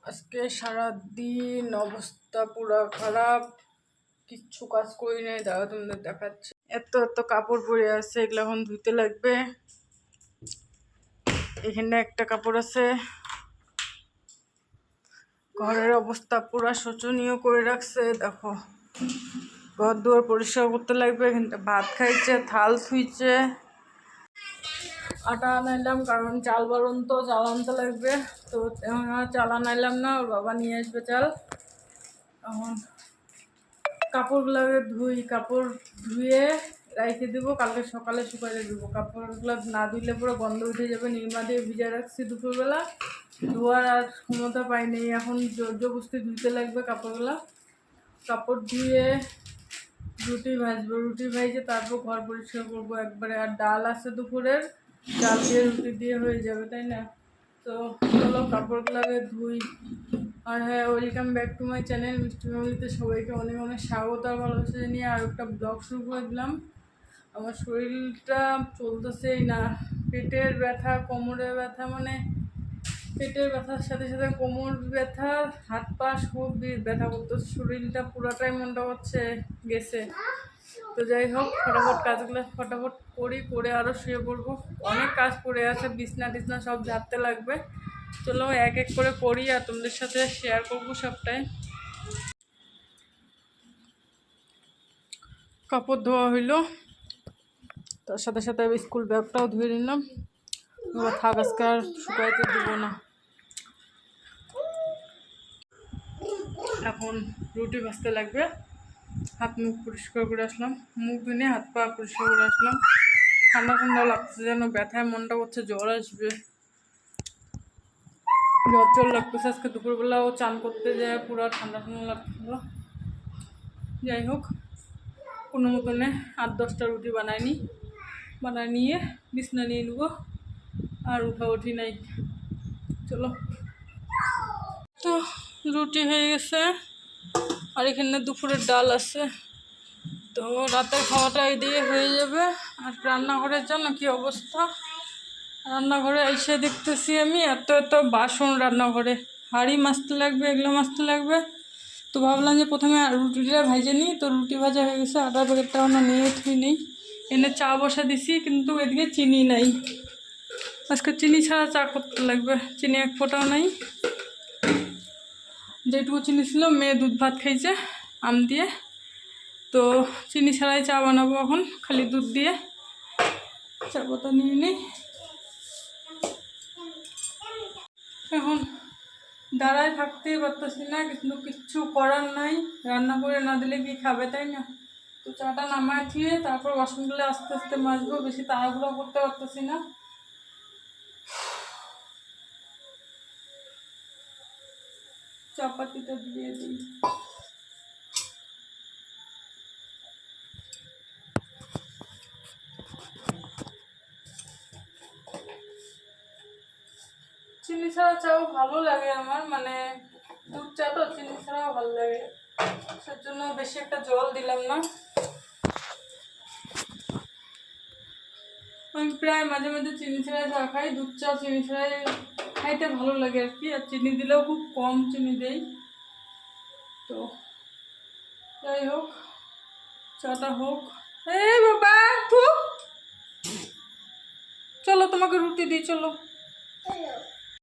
আজকে সারাদিন অবস্থা পুরো খারাপ, কিচ্ছু কাজ করি নাই। দাঁড়া তোমাদের দেখাচ্ছি। এত এত কাপড় পরে আছে, এগুলো এখন ধুইতে লাগবে। এখানে একটা কাপড় আছে। ঘরের অবস্থা পুরো শোচনীয় করে রাখছে, দেখো। ঘর দুয়ার পরিষ্কার করতে লাগবে। এখানটা ভাত খাইছে, থাল ধুইছে। আটা আনাইলাম কারণ চাল বারণ, তো চাল আনতে লাগবে। তো এখন আর চাল আনাইলাম না, ওর বাবা নিয়ে আসবে চাল। এখন কাপড়গুলোকে কাপড় ধুয়ে রাইখে দেবো, কালকে সকালে শুকাইতে দেবো। কাপড়গুলো না ধুইলে পুরো গন্ধ উঠে যাবে। নির্মা দিয়ে ভিজে রাখছি দুপুরবেলা, ধোয়ার আর ক্ষমতা পাইনি। এখন জবরদস্তি ধুইতে লাগবে কাপড়গুলো। কাপড় ধুয়ে রুটি ভাজবো, রুটি ভাজে তারপর ঘর পরিষ্কার করবো একবারে। আর ডাল আছে দুপুরের, ডাল দিয়ে রুটি দিয়ে হয়ে যাবে, তাই না? তো চলো কাপড়গুলোকে ধুই। আর হ্যাঁ, welcome back to my channel মিষ্টি ফ্যামিলিতে সবাইকে অনেক অনেক স্বাগত আর ভালোবাসা জানিয়ে আর একটা ব্লগ শুরু করে দিলাম। আমার শরীরটা চলতেছেই না, পেটের ব্যথা, কোমরের ব্যথা, মানে পেটের ব্যথার সাথে সাথে কোমর ব্যথা, হাত পা সব ব্যথা করতেছে। শরীরটা পুরাটাই মনটা হচ্ছে গেছে। তো যাই হোক, ফটাফট কাজগুলো ফটাফট করে আরও শুয়ে পড়বো। অনেক কাজ পড়ে আছে, বিছনা টিছনা সব ঝাড়তে লাগবে। চলো এক এক করে করি আর তোমাদের সাথে শেয়ার করবো সবটাই। কাপড় ধোয়া হইলো, তার সাথে সাথে স্কুল ব্যাগটাও ধুয়ে নিলাম। থাক, আজকে আর শুকাইতে দেবো না। এখন রুটি ভাজতে লাগবে। হাত মুখ পরিষ্কার করে আসলাম, মুখ ধুয়ে হাত পা পরিষ্কার করে আসলাম। ঠান্ডা ঠান্ডা লাগছে, যেন ব্যথায় মনটা করছে জ্বর আসবে। জ্বর লাগতেছে। আজকে দুপুরবেলাও চান করতে যায় পুরো ঠান্ডা ঠান্ডা লাগছিল। যাই হোক, কোনো মতনে 8-10টা রুটি বানায় নিয়ে বিছনা নিয়ে নেবো। আর উঠি নাই। চলো, তো রুটি হয়ে গেছে আর এখানে দুপুরের ডাল আছে। তো রাতের খাওয়াটা এই দিয়ে হয়ে যাবে। আর রান্নাঘরের জন্য কি অবস্থা, রান্নাঘরে এসে দেখতেছি আমি এত এত বাসন রান্নাঘরে, হাঁড়ি মাজতে লাগবে, এগুলো মাজতে লাগবে। তো ভাবলাম যে প্রথমে রুটিটা ভেজে নিই। তো রুটি ভাজা হয়ে গেছে, আটার প্যাকেটটা আমরা নিয়ে থুই নেই। এনে চা বসা দিছি, কিন্তু এদিকে চিনি নাই। আজকে চিনি ছাড়া চা করতে লাগবে, চিনি এক ফোঁটাও নাই। যেটুকু চিনি ছিল মেয়ে দুধ ভাত খাইছে আম দিয়ে, তো চিনি ছাড়াই চা বানাবো এখন, খালি দুধ দিয়ে। চা পাতা নিয়ে নিই। এখন দাঁড়ায় থাকতেই পারতেছি না, কিন্তু কিচ্ছু করার নাই। রান্না করে না দিলে কি খাবে, তাই না? তো চাটা নামায় থুয়ে তারপর বাসনগুলো আস্তে আস্তে মাজবো, বেশি তাড়াহুড়ো করতে পারতেছি না। চাপাতিটা দিয়ে দিই। চিনি ছাড়া চাও ভালো লাগে আমার, মানে দুধ চা তো চিনি ছাড়াও ভালো লাগে, সেজন্য বেশি একটা জল দিলাম না। আমি প্রায় মাঝে মাঝে চিনি ছাড়াই চা খাই, দুধ চা চিনি ছাড়াই খাইতে ভালো লাগে আর কি। আর চিনি দিলেও খুব কম চিনি দেই। তো যাই হোক, চাটা হোক। এই বাবা চলো তোমাকে রুটি দিই, চলো।